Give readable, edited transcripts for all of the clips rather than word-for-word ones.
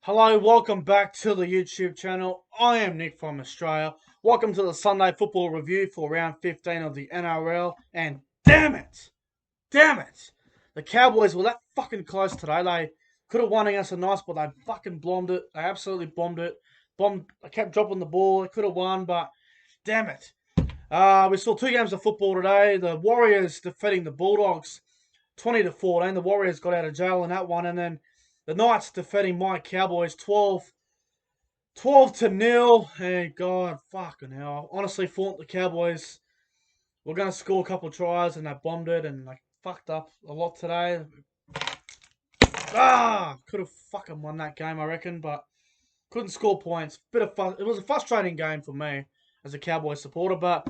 Hello, welcome back to the YouTube channel. I am Nick from Australia. Welcome to the Sunday Football Review for round 15 of the NRL. And damn it, the Cowboys were that fucking close today. They could have won against the Knights, but they fucking bombed it. They absolutely bombed it. They kept dropping the ball. They could have won, but damn it. We saw two games of football today. The Warriors defeating the Bulldogs 20-14. The Warriors got out of jail in that one, and then the Knights defeating my Cowboys 12-0. And God, fucking hell. I honestly thought the Cowboys were going to score a couple of tries, and they bombed it, and they fucked up a lot today. Could have fucking won that game, I reckon, but couldn't score points. It was a frustrating game for me as a Cowboys supporter, but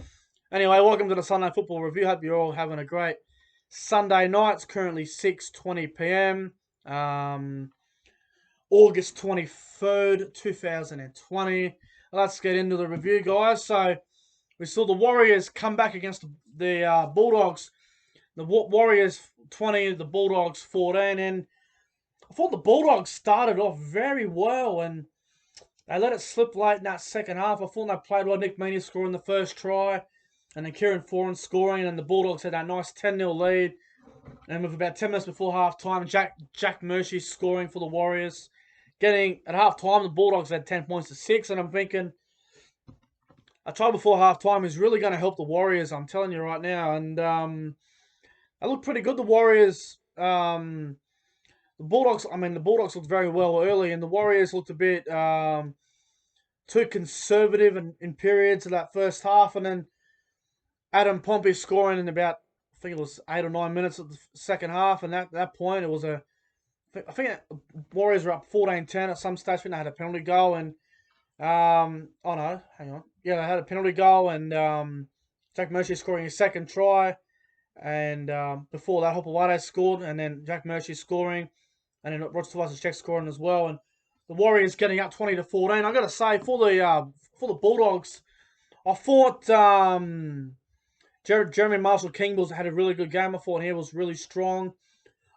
anyway, welcome to the Sunday Football Review. Hope you're all having a great Sunday night. It's currently 6:20 p.m. August 23rd, 2020. Let's get into the review, guys. So we saw the Warriors come back against the Bulldogs. The Warriors 20, the Bulldogs 14, and I thought the Bulldogs started off very well, and they let it slip late in that second half. I thought they played well. Nick Meaney scoring the first try, and then Kieran Foran scoring, and the Bulldogs had that nice 10-0 lead. And with about 10 minutes before half time, Jack Murphy scoring for the Warriors. Getting at half time, the Bulldogs had 10 points to 6, and I'm thinking a try before half time is really going to help the Warriors. I'm telling you right now, and they look pretty good. The Warriors, the Bulldogs. I mean, the Bulldogs looked very well early, and the Warriors looked a bit too conservative in periods of that first half, and then Adam Pompey scoring in about, I think it was 8 or 9 minutes of the second half, and at that point it was I think Warriors were up 14-10 at some stage. I think they had a penalty goal, and oh no, hang on, yeah, they had a penalty goal, and Jack Murphy scoring his second try, and before that Hopewade scored, and then Jack Murphy scoring, and then Roger Tuivasa-Sheck scoring as well, and the Warriors getting up 20-14. I got to say, for the Bulldogs, I thought Jeremy Marshall-King had a really good game. I thought he was really strong.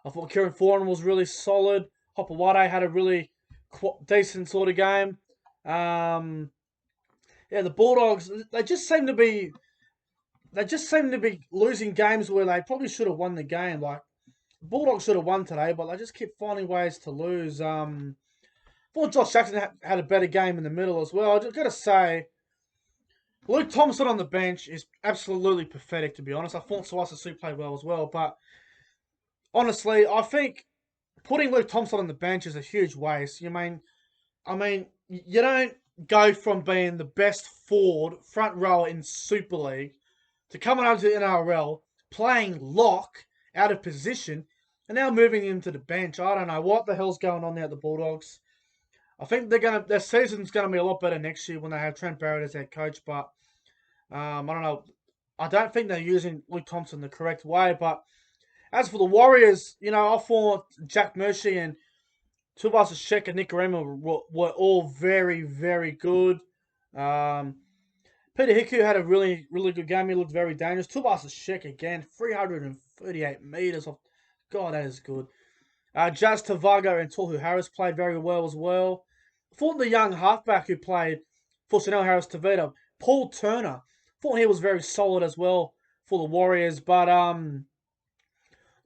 I thought Kieran Foran was really solid. Hopewade had a really decent sort of game. Yeah, the Bulldogs, they just seem to be losing games where they probably should have won the game. Like, the Bulldogs should have won today, but they just keep finding ways to lose. I thought Josh Jackson had a better game in the middle as well. I just got to say, Luke Thompson on the bench is absolutely pathetic, to be honest. I thought Tuivasa-Sheck played well as well, but honestly, I think putting Luke Thompson on the bench is a huge waste. I mean, you don't go from being the best forward front rower in Super League to coming over to the NRL, playing lock out of position, and now moving him to the bench. I don't know what the hell's going on there at the Bulldogs. I think their season's gonna be a lot better next year when they have Trent Barrett as head coach, but I don't know. I don't think they're using Luke Thompson the correct way, but as for the Warriors, I thought Jack Murphy and Tuivasa-Sheck and Nick Rema were all very, very good. Peter Hiku had a really, really good game. He looked very dangerous. Tuivasa-Sheck again, 338 metres. God, that is good. Jazz Tavaga and Tohu Harris played very well as well. I thought the young halfback who played for Chanel Harris Tavita, Paul Turner, thought he was very solid as well for the Warriors. But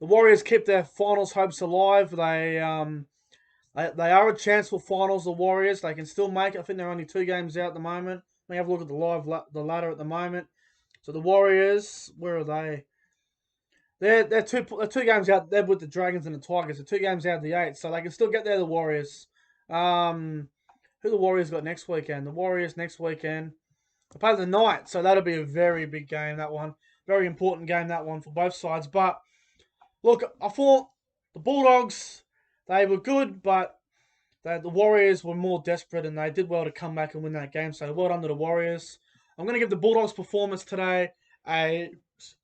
the Warriors kept their finals hopes alive. They are a chance for finals. The Warriors, they can still make it. I think they're only 2 games out at the moment. Let me have a look at the ladder at the moment. So the Warriors, where are they? They're two games out. They're with the Dragons and the Tigers. They're 2 games out of the 8, so they can still get there. The Warriors. Who the Warriors got next weekend? The Warriors next weekend. They play the Knights, so that'll be a very big game. That one, very important game. That one for both sides. But look, I thought the Bulldogs, they were good, but the Warriors were more desperate, and they did well to come back and win that game. So well done to the Warriors. I'm going to give the Bulldogs' performance today a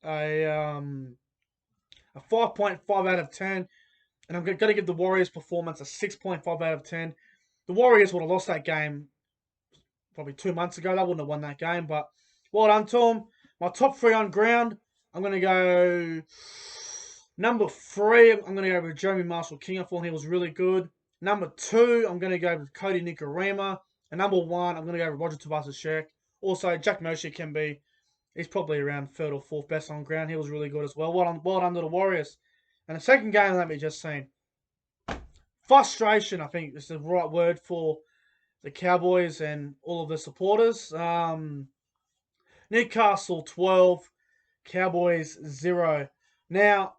5.5 out of 10, and I'm going to give the Warriors' performance a 6.5 out of 10. The Warriors would have lost that game probably 2 months ago. They wouldn't have won that game, but well done to them. My top 3 on ground, I'm going to go number 3. I'm going to go with Jeremy Marshall-King. I thought he was really good. Number 2, I'm going to go with Cody Nikorima. And number 1, I'm going to go with Roger Tuivasa-Sheck. Also, Jack Murphy can be, he's probably around 3rd or 4th best on ground. He was really good as well. Well done to the Warriors. And the second game that we just seen, frustration, I think is the right word for the Cowboys and all of the supporters. Newcastle 12, Cowboys 0. Now,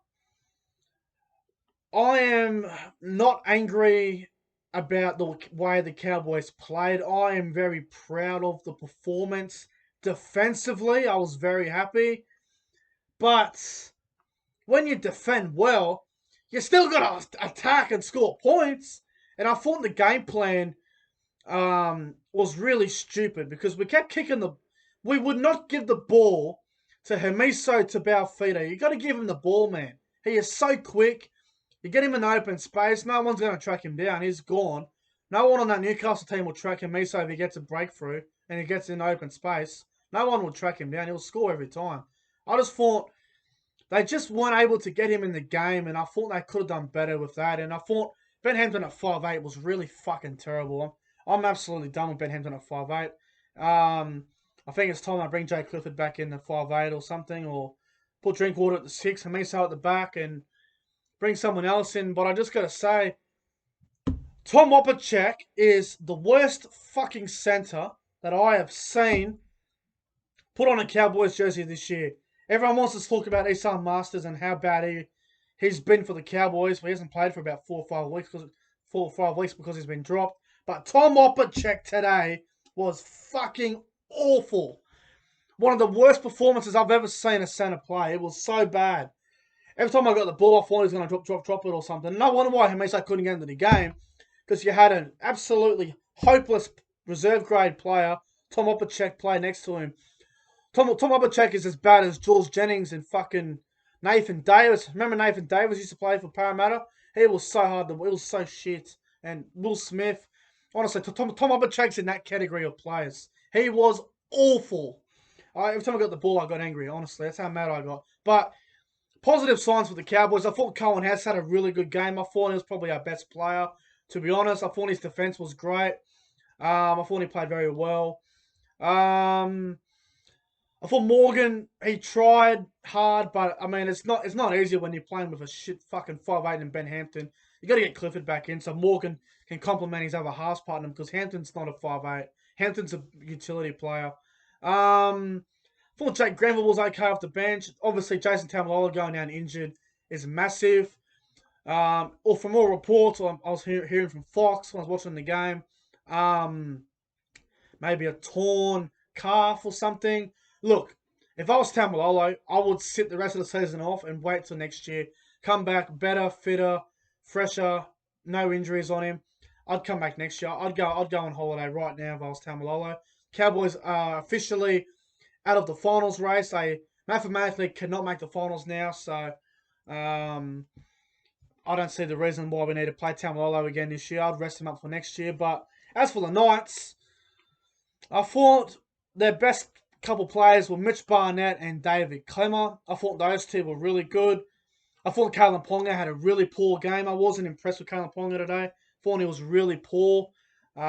I am not angry about the way the Cowboys played. I am very proud of the performance. Defensively, I was very happy. But when you defend well, you still got to attack and score points. And I thought the game plan was really stupid because we kept kicking the... We would not give the ball to Hamiso to Balfita. You got to give him the ball, man. He is so quick. You get him in open space, no one's going to track him down. He's gone. No one on that Newcastle team will track Hamiso if he gets a breakthrough and he gets in open space. No one will track him down. He'll score every time. I just thought they just weren't able to get him in the game, and I thought they could have done better with that. And I thought Ben Hampton at 5'8" was really fucking terrible. I'm absolutely done with Ben Hampton at 5'8". I think it's time I bring Jay Clifford back in at 5'8" or something, or put Drinkwater at the 6, Hamiso at the back, and bring someone else in. But I just got to say, Tom Opacek is the worst fucking centre that I have seen put on a Cowboys jersey this year. Everyone wants to talk about Esan Masters and how bad he's been for the Cowboys. He hasn't played for about 4 or 5 weeks because he's been dropped. But Tom Opacek today was fucking awful. One of the worst performances I've ever seen a centre play. It was so bad. Every time I got the ball, I thought he was going to drop it or something. No wonder why Hamiso couldn't get into the game, because you had an absolutely hopeless reserve grade player, Tom Opacek, play next to him. Tom Opacek is as bad as Jules Jennings and fucking Nathan Davis. Remember Nathan Davis used to play for Parramatta? He was so hard. He was so shit. And Will Smith. Honestly, Tom Opacek's in that category of players. He was awful. Every time I got the ball, I got angry. Honestly, that's how mad I got. But positive signs for the Cowboys. I thought Cohen Hess had a really good game. I thought he was probably our best player. To be honest, I thought his defense was great. I thought he played very well. I thought Morgan, he tried hard, but I mean, it's not easy when you're playing with a shit fucking 5'8" and Ben Hampton. You got to get Clifford back in so Morgan can complement his other halves partner, because Hampton's not a 5'8". Hampton's a utility player. Thought Jake Granville was okay off the bench. Obviously, Jason Taumalolo going down injured is massive. Or from all reports, I was hearing from Fox when I was watching the game, maybe a torn calf or something. Look, if I was Taumalolo, I would sit the rest of the season off and wait till next year. Come back better, fitter, fresher, no injuries on him. I'd come back next year. I'd go on holiday right now if I was Taumalolo. Cowboys are officially out of the finals race. They mathematically cannot make the finals now, so I don't see the reason why we need to play Taumalolo again this year. I'd rest him up for next year. But as for the Knights, I thought their best couple players were Mitch Barnett and David Clemmer. I thought those two were really good. I thought Kalen Ponga had a really poor game. I wasn't impressed with Kalen Ponga today. I thought he was really poor. Who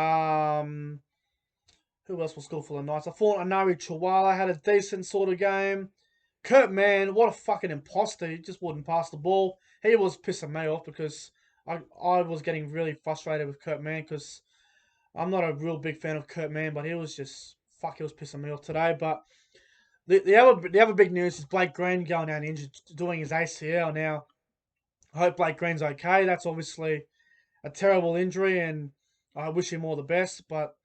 else was good for the Knights? I thought Anari Chawala had a decent sort of game. Kurt Mann, what a fucking imposter. He just wouldn't pass the ball. He was pissing me off because I was getting really frustrated with Kurt Mann, because I'm not a real big fan of Kurt Mann, but he was just... he was pissing me off today. But the other big news is Blake Green going out injured, doing his ACL now. I hope Blake Green's okay. That's obviously a terrible injury, and I wish him all the best. But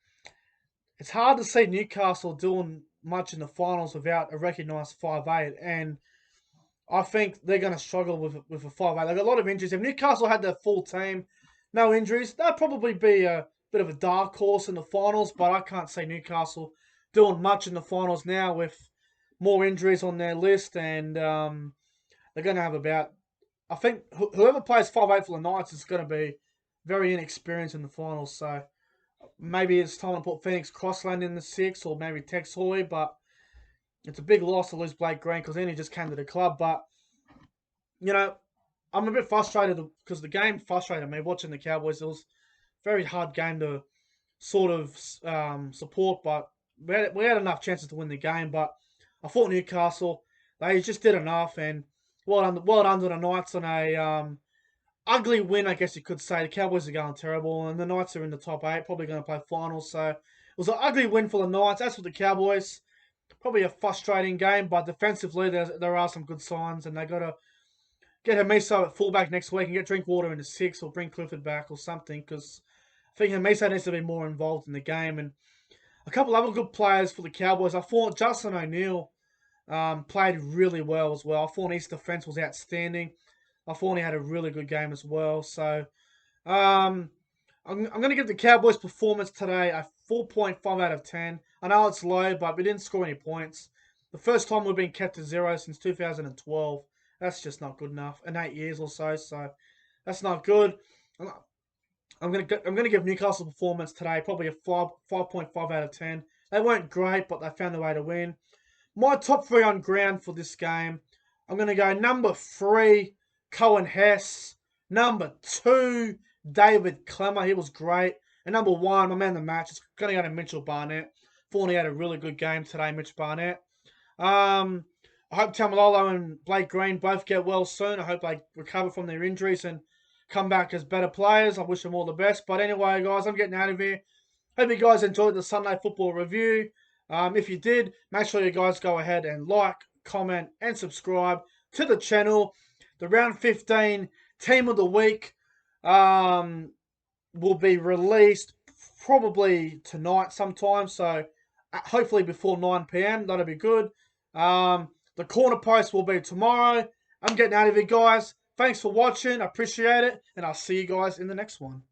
it's hard to see Newcastle doing much in the finals without a recognised 5'8", and I think they're going to struggle with a 5'8". They've got a lot of injuries. If Newcastle had their full team, no injuries, that'd probably be a bit of a dark horse in the finals, but I can't see Newcastle doing much in the finals now with more injuries on their list, and they're going to have about... I think whoever plays 5'8" for the Knights is going to be very inexperienced in the finals, so maybe it's time to put Phoenix Crossland in the 6, or maybe Tex Hoy, but it's a big loss to lose Blake Green, because then he just came to the club. But, you know, I'm a bit frustrated because the game frustrated me watching the Cowboys. It was a very hard game to sort of support, but we had enough chances to win the game. But I thought Newcastle, they just did enough, and well done to the Knights on a ugly win, I guess you could say. The Cowboys are going terrible, and the Knights are in the top 8, probably going to play finals. So it was an ugly win for the Knights. As for the Cowboys, probably a frustrating game, but defensively there are some good signs, and they got to get Hamiso at fullback next week and get Drinkwater into 6 or bring Clifford back or something, because I think Hamiso needs to be more involved in the game. And a couple other good players for the Cowboys. I thought Justin O'Neill played really well as well. I thought his defense was outstanding. I thought he had a really good game as well. So um, I'm going to give the Cowboys' performance today a 4.5 out of 10. I know it's low, but we didn't score any points. The first time we've been kept to 0 since 2012. That's just not good enough. In 8 years or so, so that's not good. I'm gonna give Newcastle performance today probably a 5.5 out of 10. They weren't great, but they found a way to win. My top 3 on ground for this game, I'm gonna go number 3, Cohen Hess. Number 2, David Clemmer. He was great. And number 1, my man of the match, is gonna go to Mitchell Barnett. Thought he had a really good game today, Mitch Barnett. I hope Tamalolo and Blake Green both get well soon. I hope they recover from their injuries and come back as better players. I wish them all the best. But anyway, guys, I'm getting out of here. Hope you guys enjoyed the Sunday football review. If you did, make sure you guys go ahead and like, comment, and subscribe to the channel. The round 15 team of the week will be released probably tonight sometime. So hopefully before 9 p.m. That'll be good. The corner post will be tomorrow. I'm getting out of here, guys. Thanks for watching. I appreciate it. And I'll see you guys in the next one.